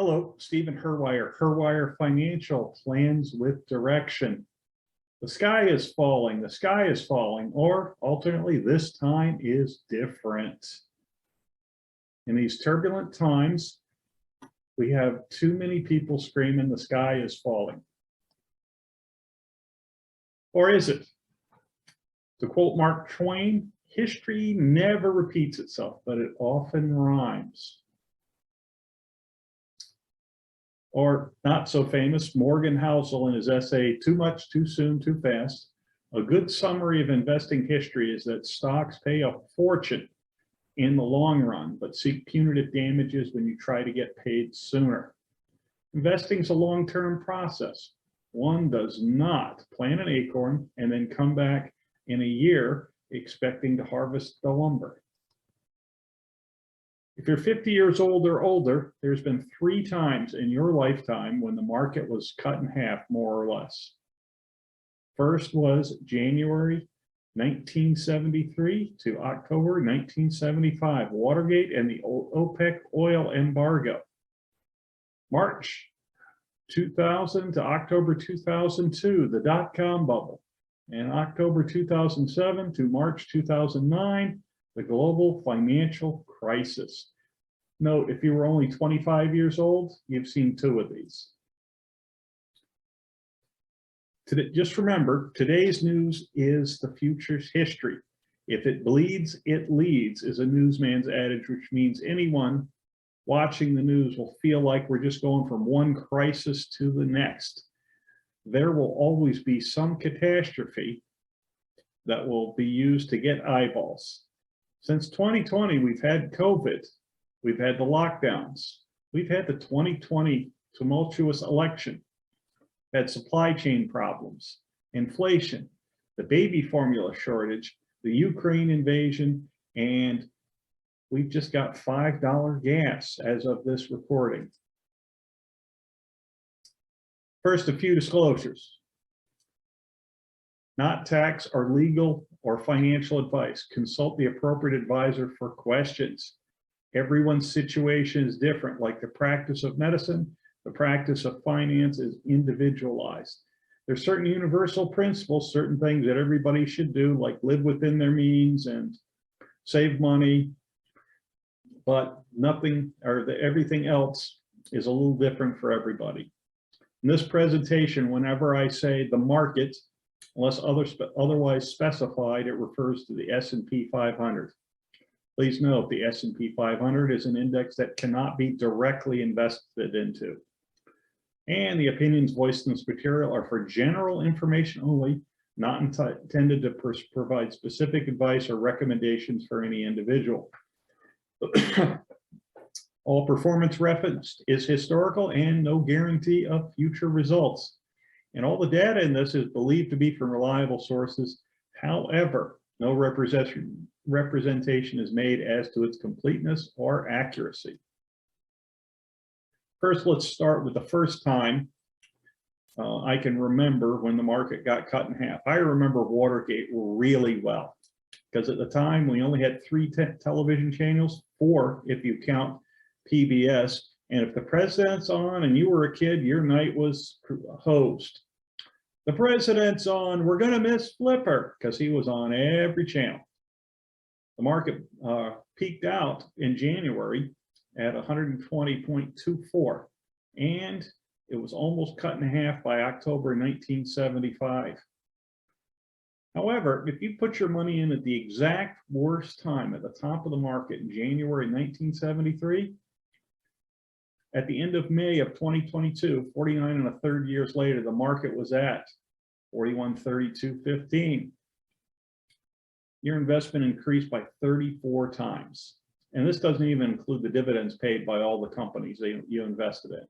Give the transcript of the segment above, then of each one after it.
Hello, Stephen Herwire, Herwire Financial Plans with Direction. The sky is falling, or alternately, this time is different. In these turbulent times, we have too many people screaming the sky is falling. Or is it? To quote Mark Twain, history never repeats itself, but it often rhymes. Or not so famous, Morgan Housel in his essay, Too Much, Too Soon, Too Fast. A good summary of investing history is that stocks pay a fortune in the long run, but seek punitive damages when you try to get paid sooner. Investing is a long-term process. One does not plant an acorn and then come back in a year expecting to harvest the lumber. If you're 50 years old or older, there's been 3 times in your lifetime when the market was cut in half, more or less. First was January 1973 to October 1975, Watergate and the OPEC oil embargo. March 2000 to October 2002, the dot-com bubble. And October 2007 to March 2009, the global financial crisis. Note, if you were only 25 years old, you've seen 2 of these. Just remember, today's news is the future's history. If it bleeds, it leads, is a newsman's adage, which means anyone watching the news will feel like we're just going from one crisis to the next. There will always be some catastrophe that will be used to get eyeballs. Since 2020, we've had COVID, we've had the lockdowns, we've had the 2020 tumultuous election, had supply chain problems, inflation, the baby formula shortage, the Ukraine invasion, and we've just got $5 gas as of this recording. First, a few disclosures. Not tax or legal or financial advice. Consult the appropriate advisor for questions. Everyone's situation is different, like the practice of medicine, the practice of finance is individualized. There's certain universal principles, certain things that everybody should do, like live within their means and save money, but nothing or everything else is a little different for everybody. In this presentation, whenever I say the market, unless otherwise specified, it refers to the S&P 500. Please note the S&P 500 is an index that cannot be directly invested into. And the opinions voiced in this material are for general information only, not intended to provide specific advice or recommendations for any individual. All performance referenced is historical and no guarantee of future results. And all the data in this is believed to be from reliable sources. However, no representation is made as to its completeness or accuracy. First, let's start with the first time I can remember when the market got cut in half. I remember Watergate really well, because at the time we only had 3 television channels, 4 if you count PBS, and if the president's on and you were a kid, your night was hosed. The president's on, we're gonna miss Flipper, because he was on every channel. The market peaked out in January at 120.24, and it was almost cut in half by October 1975. However, if you put your money in at the exact worst time at the top of the market in January 1973, at the end of May of 2022, 49 1/3 years later, the market was at 4132.15. Your investment increased by 34 times. And this doesn't even include the dividends paid by all the companies that you invested in.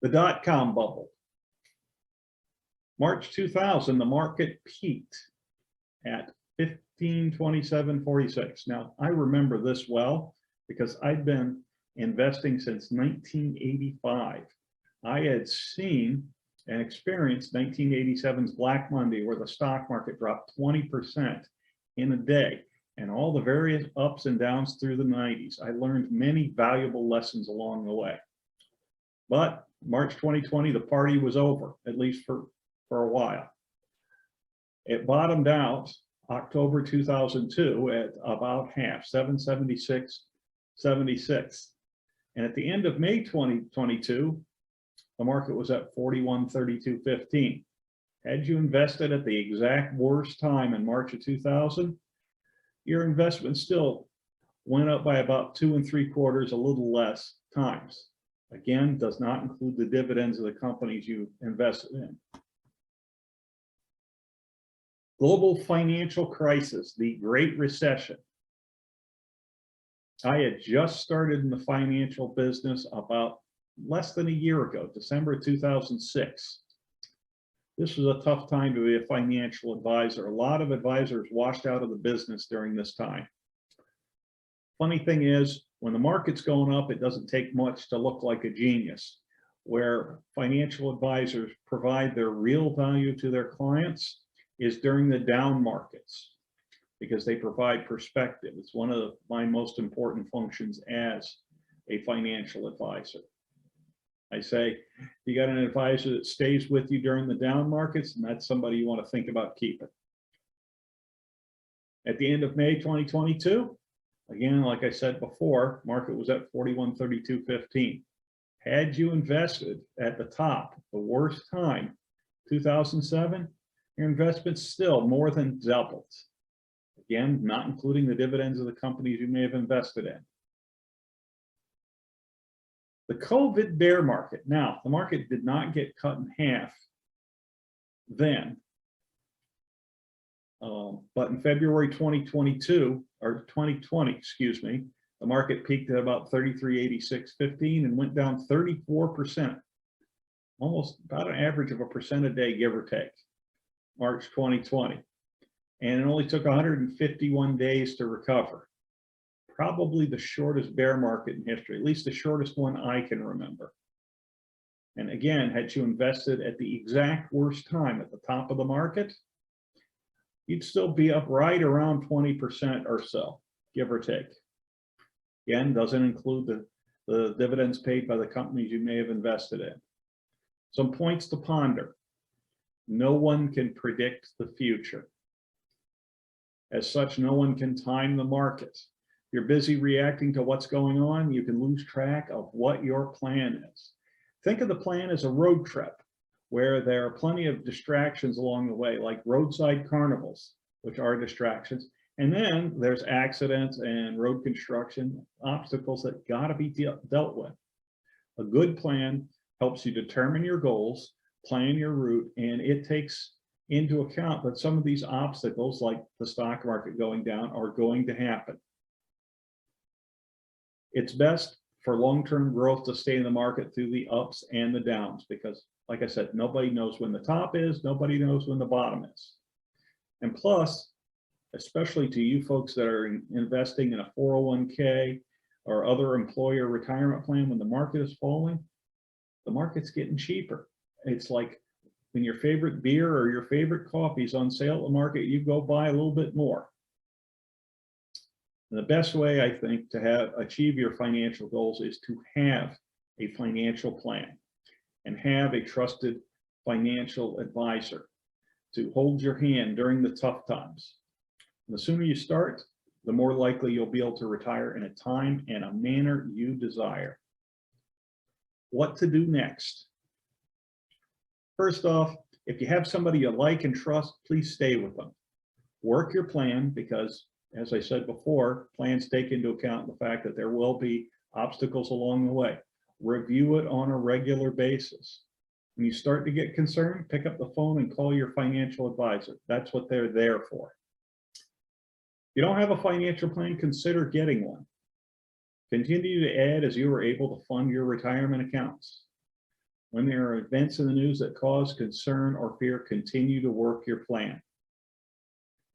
The dot-com bubble. March 2000, the market peaked at 1527.46. Now, I remember this well because I'd been investing since 1985. I had seen and experienced 1987's Black Monday, where the stock market dropped 20% in a day. and all the various ups and downs through the 90s. I learned many valuable lessons along the way. But March 2020, the party was over, at least for a while. It bottomed out October 2002 at about half, 776.76. And at the end of May 2022, the market was at 41.32.15. Had you invested at the exact worst time in March of 2000, your investment still went up by about 2 3/4, a little less times. Again, does not include the dividends of the companies you invested in. Global financial crisis, the Great Recession. I had just started in the financial business about less than a year ago, December 2006. This was a tough time to be a financial advisor. A lot of advisors washed out of the business during this time. Funny thing is, when the market's going up, it doesn't take much to look like a genius. Where financial advisors provide their real value to their clients is during the down markets, because they provide perspective. It's one of my most important functions as a financial advisor. I say, you got an advisor that stays with you during the down markets, and that's somebody you want to think about keeping. At the end of May 2022, again, like I said before, market was at 41.32.15. Had you invested at the top, the worst time, 2007, your investment's still more than doubled. Again, not including the dividends of the companies you may have invested in. The COVID bear market. Now, the market did not get cut in half then. But in February 2022, or 2020, excuse me, the market peaked at about 33.86.15 and went down 34%, almost about an average of 1% a day, give or take, March 2020. And it only took 151 days to recover. Probably the shortest bear market in history, at least the shortest one I can remember. And again, had you invested at the exact worst time at the top of the market, you'd still be up right around 20% or so, give or take. Again, doesn't include the dividends paid by the companies you may have invested in. Some points to ponder. No one can predict the future. As such, no one can time the market. You're busy reacting to what's going on, you can lose track of what your plan is. Think of the plan as a road trip where there are plenty of distractions along the way, like roadside carnivals, which are distractions. And then there's accidents and road construction, obstacles that gotta be dealt with. A good plan helps you determine your goals, plan your route, and it takes into account that some of these obstacles, like the stock market going down, are going to happen. It's best for long-term growth to stay in the market through the ups and the downs, because like I said, nobody knows when the top is, nobody knows when the bottom is. And plus, especially to you folks that are investing in a 401k or other employer retirement plan, when the market is falling, the market's getting cheaper. It's like when your favorite beer or your favorite coffee is on sale at the market, you go buy a little bit more. And the best way, I think, to achieve your financial goals is to have a financial plan and have a trusted financial advisor to hold your hand during the tough times. And the sooner you start, the more likely you'll be able to retire in a time and a manner you desire. What to do next? First off, if you have somebody you like and trust, please stay with them. Work your plan, because as I said before, plans take into account the fact that there will be obstacles along the way. Review it on a regular basis. When you start to get concerned, pick up the phone and call your financial advisor. That's what they're there for. If you don't have a financial plan, consider getting one. Continue to add as you are able to fund your retirement accounts. When there are events in the news that cause concern or fear, continue to work your plan.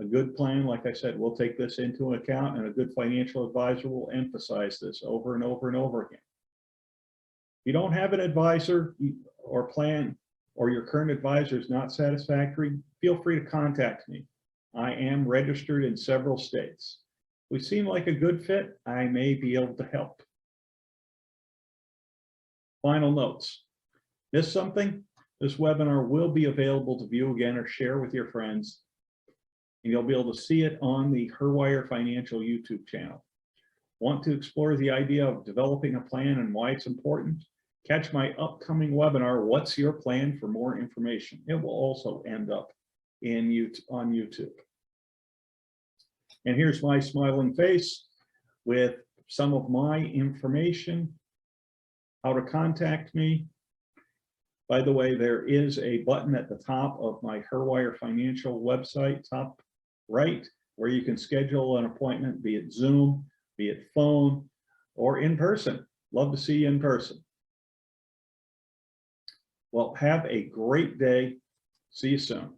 A good plan, like I said, will take this into account, and a good financial advisor will emphasize this over and over and over again. If you don't have an advisor or plan, or your current advisor is not satisfactory, feel free to contact me. I am registered in several states. we seem like a good fit, I may be able to help. Final notes. Miss something? This webinar will be available to view again or share with your friends. And you'll be able to see it on the Herwire Financial YouTube channel. Want to explore the idea of developing a plan and why it's important? Catch my upcoming webinar, What's Your Plan, for more information. It will also end up on YouTube. And here's my smiling face with some of my information, how to contact me. By the way, there is a button at the top of my Herwire Financial website, top right, where you can schedule an appointment, be it Zoom, be it phone, or in person. Love to see you in person. Well, have a great day. See you soon.